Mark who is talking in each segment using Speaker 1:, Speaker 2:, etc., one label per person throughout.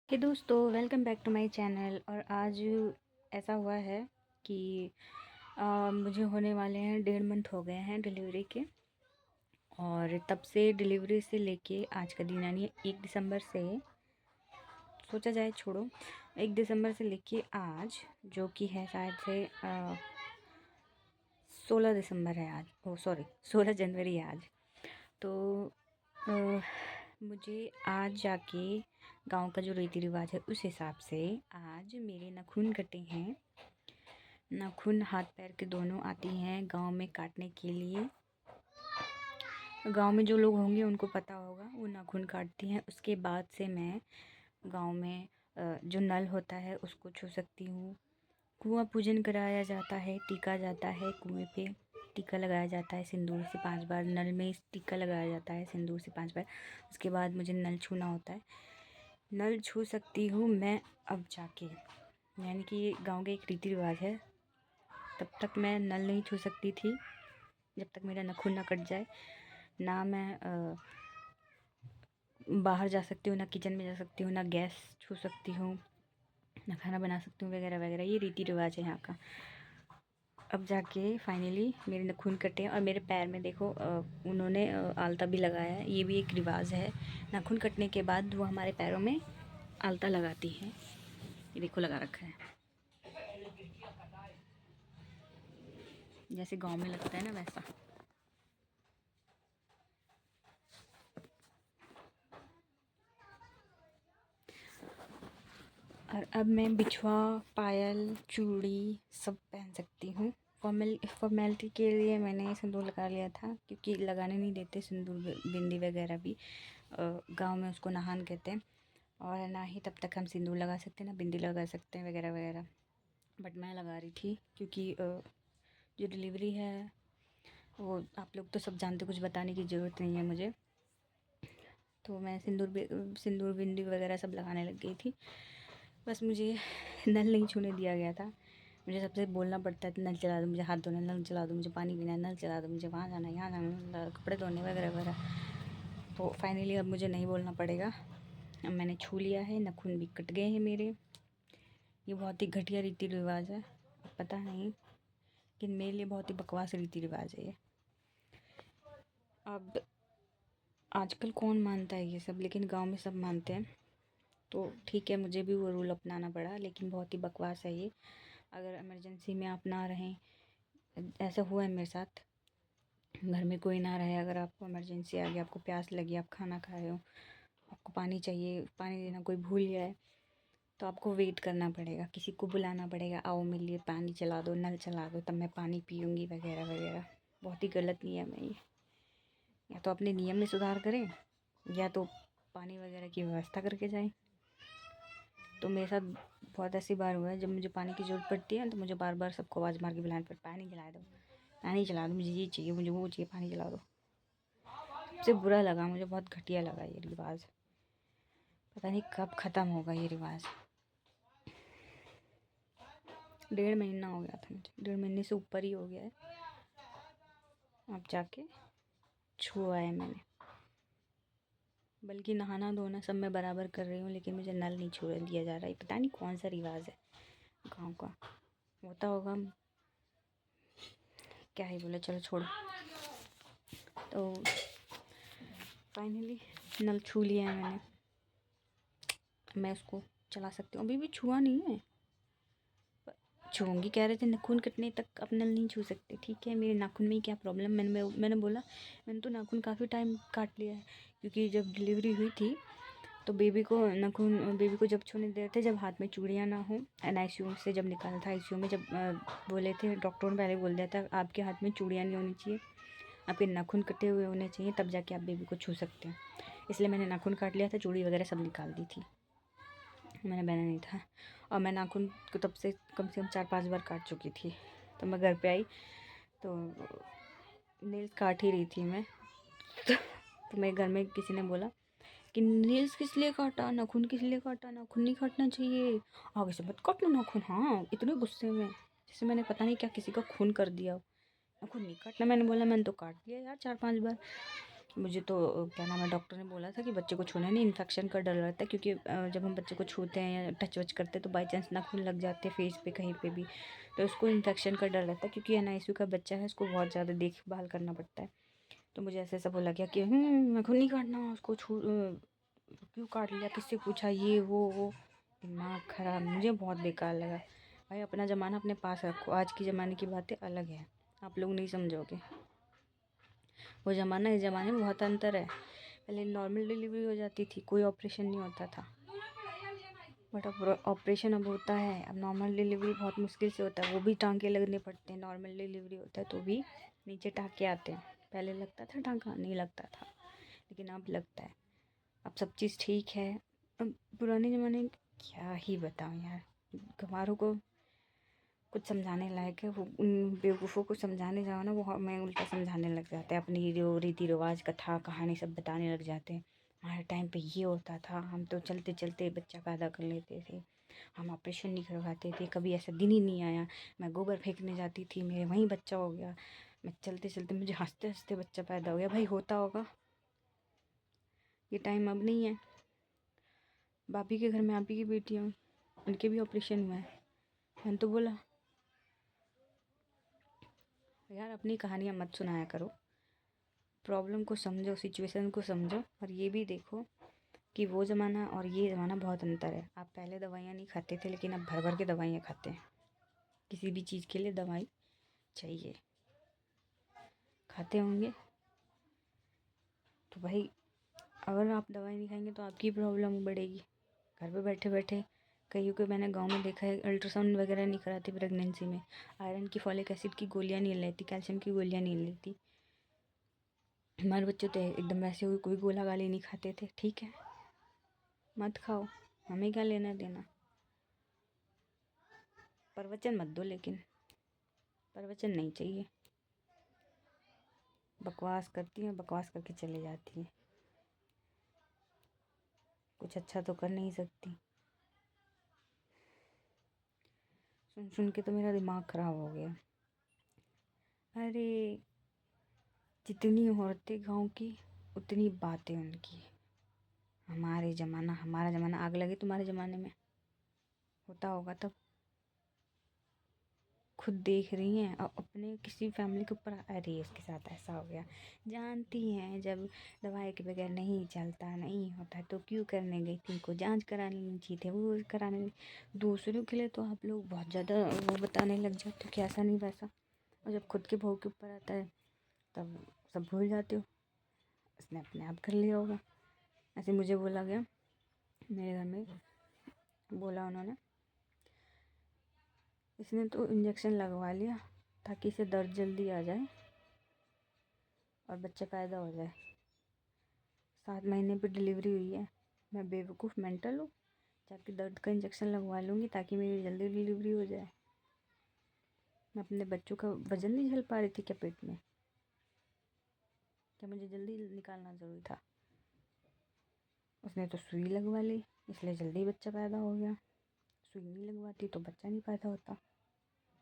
Speaker 1: हे दोस्तों, welcome back to my channel. और आज ऐसा हुआ है कि मुझे होने वाले हैं 1.5 मंथ हो गए हैं डिलीवरी के। और तब से डिलीवरी से लेके आज का दिन यानी 1 दिसंबर से सोचा जाए छोड़ो 1 दिसंबर से लेके आज जो कि है शायद से 16 दिसंबर है आज। ओ सॉरी 16 जनवरी है आज। तो अ, मुझे आज जाके गांव का जो रीति रिवाज है उस हिसाब से आज मेरे नाखून कटे हैं। नाखून हाथ पैर के दोनों आती हैं गांव में काटने के लिए। गांव में जो लोग होंगे उनको पता होगा, वो नाखून काटती हैं। उसके बाद से मैं गांव में जो नल होता है उसको छू सकती हूँ। कुआं पूजन कराया जाता है, टीका जाता है, कुएं पे टीका लगाया जाता है सिंदूर से 5 बार। नल में टीका लगाया जाता है सिंदूर से 5 बार। उसके बाद मुझे नल छूना होता है। नल छू सकती हूँ मैं अब जाके, यानी कि ये गाँव का एक रीति रिवाज है। तब तक मैं नल नहीं छू सकती थी जब तक मेरा नाखून ना कट जाए। ना मैं बाहर जा सकती हूँ, ना किचन में जा सकती हूँ, ना गैस छू सकती हूँ, ना खाना बना सकती हूँ वगैरह वगैरह। ये रीति रिवाज है यहाँ का। अब जाके फाइनली मेरे नाखून कटे हैं। और मेरे पैर में देखो उन्होंने आलता भी लगाया है। ये भी एक रिवाज है। नाखून कटने के बाद वो हमारे पैरों में आलता लगाती है। ये देखो लगा रखा है, जैसे गांव में लगता है ना वैसा। और अब मैं बिछुआ, पायल, चूड़ी सब पहन सकती हूँ। फॉर्मेलिटी के लिए मैंने सिंदूर लगा लिया था, क्योंकि लगाने नहीं देते सिंदूर बिंदी वगैरह भी। गांव में उसको नहान कहते हैं। और ना ही तब तक हम सिंदूर लगा सकते हैं, ना बिंदी लगा सकते हैं वगैरह वगैरह। बट मैं लगा रही थी क्योंकि जो डिलीवरी है वो आप लोग तो सब जानते, कुछ बताने की ज़रूरत नहीं है मुझे। तो मैं सिंदूर बिंदी वगैरह सब लगाने लग गई थी। बस मुझे नल नहीं छूने दिया गया था। मुझे सबसे बोलना पड़ता है नल चला दो, मुझे हाथ धोना, नल चला दो, मुझे पानी पीना, नल चला दो, मुझे वहाँ जाना, यहाँ जाना, कपड़े धोने वगैरह वगैरह। तो फाइनली अब मुझे नहीं बोलना पड़ेगा। अब मैंने छू लिया है, नाखून भी कट गए हैं मेरे। ये बहुत ही घटिया रीति रिवाज है, पता नहीं, लेकिन मेरे लिए बहुत ही बकवास रीति रिवाज है ये। अब आजकल कौन मानता है ये सब, लेकिन गांव में सब मानते हैं। तो ठीक है, मुझे भी वो रूल अपनाना पड़ा, लेकिन बहुत ही बकवास है ये। अगर इमरजेंसी में आप ना रहें, ऐसा हुआ है मेरे साथ, घर में कोई ना रहे, अगर आपको इमरजेंसी आ गई, आपको प्यास लगी, आप खाना खा रहे हो, आपको पानी चाहिए, पानी देना कोई भूल गया है, तो आपको वेट करना पड़ेगा, किसी को बुलाना पड़ेगा, आओ मेरे लिए पानी चला दो, नल चला दो, तब मैं पानी पीऊँगी वगैरह वगैरह। बहुत ही गलत नियम है ये। या तो अपने नियम में सुधार करें, या तो पानी वगैरह की व्यवस्था करके जाएं। तो मेरे साथ बहुत ऐसी बार हुआ है, जब मुझे पानी की ज़रूरत पड़ती है तो मुझे बार बार सबको आवाज़ मार के बुलाना पड़ता है, पानी खिला दो, पानी चला दो, मुझे ये चाहिए, मुझे वो चाहिए, पानी चला दो। सबसे बुरा लगा, मुझे बहुत घटिया लगा ये रिवाज। पता नहीं कब ख़त्म होगा ये रिवाज। 1.5 महीना हो गया था मुझे, 1.5 महीने से ऊपर ही हो गया है। अब जाके छुआ है मैंने। बल्कि नहाना धोना सब मैं बराबर कर रही हूँ, लेकिन मुझे नल नहीं छूने दिया जा रहा है। पता नहीं कौन सा रिवाज है गाँव का, होता होगा, क्या ही बोले, चलो छोड़ो। तो फाइनली नल छू लिया है मैंने। मैं उसको चला सकती हूँ, अभी भी छुआ नहीं है, छूऊंगी। कह रहे थे नाखून कटने तक आप नल नहीं छू सकते। ठीक है, मेरे नाखून में ही क्या प्रॉब्लम। मैंने बोला मैंने तो नाखून काफ़ी टाइम काट लिया है, क्योंकि जब डिलीवरी हुई थी तो बेबी को जब छूने दे रहे थे, जब हाथ में चूड़ियाँ ना हो। NICU से जब निकाला था, ICU में जब बोले थे, डॉक्टरों ने पहले बोल दिया था आपके हाथ में चूड़ियाँ नहीं होनी चाहिए, आपके नाखून कटे हुए होने चाहिए, तब जाके आप बेबी को छू सकते हैं। इसलिए मैंने नाखून काट लिया था, चूड़ी वगैरह सब निकाल दी थी, मैंने पहना नहीं था। और मैं नाखून को तब से कम 4-5 बार काट चुकी थी। तो मैं घर पे आई तो नेल्स काट ही रही थी मैं। तो मेरे घर में किसी ने बोला कि नेल्स किस लिए काटा, नाखून किस लिए काटा, नाखून नहीं काटना चाहिए, आगे से मत काटना नाखून। हाँ, इतने गुस्से में, जैसे मैंने पता नहीं क्या किसी का खून कर दिया हो। नाखून नहीं काटना, मैंने बोला मैंने तो काट लिया यार 4-5 बार। मुझे तो क्या नाम है, डॉक्टर ने बोला था कि बच्चे को छूना नहीं, इन्फेक्शन का डर रहता है, क्योंकि जब हम बच्चे को छूते हैं या टच वच करते हैं तो बाई चांस नाखून लग जाते हैं फेस पे कहीं पे भी, तो उसको इन्फेक्शन का डर रहता है, क्योंकि NICU का बच्चा है, उसको बहुत ज़्यादा देखभाल करना पड़ता है। तो मुझे ऐसा ऐसा बोला गया कि नाखून नहीं काटना, उसको क्यों काट लिया, किससे पूछा, ये वो दिमाग ख़राब। मुझे बहुत बेकार लगा। भाई अपना ज़माना अपने पास रखो, आज की ज़माने की बातें अलग है, आप लोग नहीं समझोगे। वो ज़माना इस ज़माने में बहुत अंतर है। पहले नॉर्मल डिलीवरी हो जाती थी, कोई ऑपरेशन नहीं होता था, बट अब ऑपरेशन अब होता है। अब नॉर्मल डिलीवरी बहुत मुश्किल से होता है, वो भी टाँके लगने पड़ते हैं। नॉर्मल डिलीवरी होता है तो भी नीचे टाँके आते हैं। पहले लगता था टाँका, नहीं लगता था, लेकिन अब लगता है। अब सब चीज़ ठीक है। अब पुराने ज़माने में क्या ही बताऊँ यार, गंवारों को कुछ समझाने लायक है। वो उन बेवकूफ़ों को समझाने जाओ ना, वो हमें उल्टा समझाने लग जाते हैं, अपनी जो रीति रिवाज, कथा कहानी सब बताने लग जाते हैं। हमारे टाइम पे ये होता था, हम तो चलते चलते बच्चा पैदा कर लेते थे, हम ऑपरेशन नहीं करवाते थे, कभी ऐसा दिन ही नहीं आया। मैं गोबर फेंकने जाती थी, मेरे वहीं बच्चा हो गया, मैं चलते चलते मुझे हंसते हंसते बच्चा पैदा हो गया। भाई होता होगा, ये टाइम अब नहीं है। भाभी के घर में आप ही की बेटी हूँ, उनके भी ऑपरेशन हुआ है। मैंने तो बोला यार अपनी कहानियाँ मत सुनाया करो, प्रॉब्लम को समझो, सिचुएशन को समझो, और ये भी देखो कि वो ज़माना और ये ज़माना बहुत अंतर है। आप पहले दवाइयाँ नहीं खाते थे, लेकिन अब भर भर के दवाइयाँ खाते हैं। किसी भी चीज़ के लिए दवाई चाहिए, खाते होंगे। तो भाई अगर आप दवाई नहीं खाएंगे तो आपकी प्रॉब्लम बढ़ेगी। घर पे बैठे बैठे कईयों को मैंने गांव में देखा है, अल्ट्रासाउंड वगैरह नहीं कराती प्रेगनेंसी में, आयरन की, फॉलिक एसिड की गोलियां नहीं लेती, कैल्शियम की गोलियां नहीं लेती। हमारे बच्चे तो एकदम वैसे हुए, कोई गोला गाली नहीं खाते थे। ठीक है, मत खाओ, हमें क्या लेना देना। प्रवचन मत दो, लेकिन प्रवचन नहीं चाहिए। बकवास करती हैं, बकवास करके चले जाती हैं, कुछ अच्छा तो कर नहीं सकती। सुन सुन के तो मेरा दिमाग ख़राब हो गया। अरे जितनी औरतें गांव की, उतनी बातें उनकी। हमारा ज़माना आग लगे तुम्हारे ज़माने में, होता होगा तब। खुद देख रही हैं और अपने किसी फैमिली के ऊपर, अरे इसके साथ ऐसा हो गया। जानती हैं जब दवाई के बगैर नहीं चलता, नहीं होता, तो क्यों करने गई थी, इनको जांच करानी नहीं चाहिए थे, वो कराने। दूसरों के लिए तो आप लोग बहुत ज़्यादा वो बताने लग जाते हो कि ऐसा नहीं वैसा, और जब खुद के बहू के ऊपर आता है तब सब भूल जाते हो। उसने अपने आप कर लिया होगा। ऐसे मुझे बोला गया, मेरे घर में बोला उन्होंने, इसने तो इंजेक्शन लगवा लिया ताकि इसे दर्द जल्दी आ जाए और बच्चा पैदा हो जाए। 7 महीने पे डिलीवरी हुई है, मैं बेवकूफ़ मेंटल हूँ, जाके दर्द का इंजेक्शन लगवा लूँगी ताकि मेरी जल्दी डिलीवरी हो जाए। मैं अपने बच्चों का वज़न नहीं झेल पा रही थी क्या पेट में? क्या मुझे जल्दी निकालना ज़रूरी था? उसने तो सुई लगवा ली, इसलिए जल्दी बच्चा पैदा हो गया। सुई नहीं लगवाती तो बच्चा नहीं पैदा होता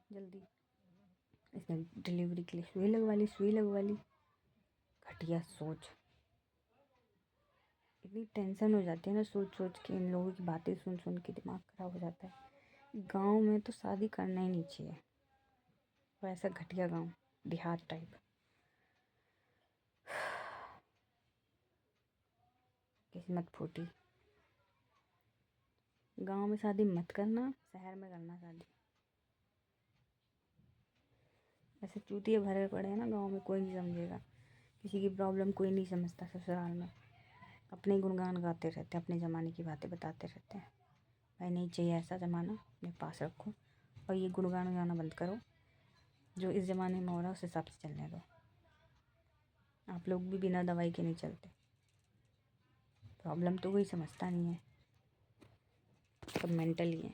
Speaker 1: जल्दी। इसने डिलीवरी के लिए सुई लगवा ली। घटिया सोच। इतनी टेंशन हो जाती है ना सोच सोच के, इन लोगों की बातें सुन सुन के दिमाग ख़राब हो जाता है। गांव में तो शादी करना ही नहीं चाहिए, वैसा घटिया गांव, देहात टाइप। किस्मत फूटी। गांव में शादी मत करना, शहर में करना शादी। ऐसे चूतिए भरे पड़े हैं ना गांव में, कोई नहीं समझेगा, किसी की प्रॉब्लम कोई नहीं समझता। ससुराल में अपने गुणगान गाते रहते हैं, अपने ज़माने की बातें बताते रहते हैं। भाई नहीं चाहिए ऐसा ज़माना, अपने पास रखो और ये गुणगान गाना बंद करो। जो इस ज़माने में हो रहा है उस हिसाब से चलने दो। आप लोग भी बिना दवाई के नहीं चलते, प्रॉब्लम तो कोई समझता नहीं है, सब मेंटल ही है।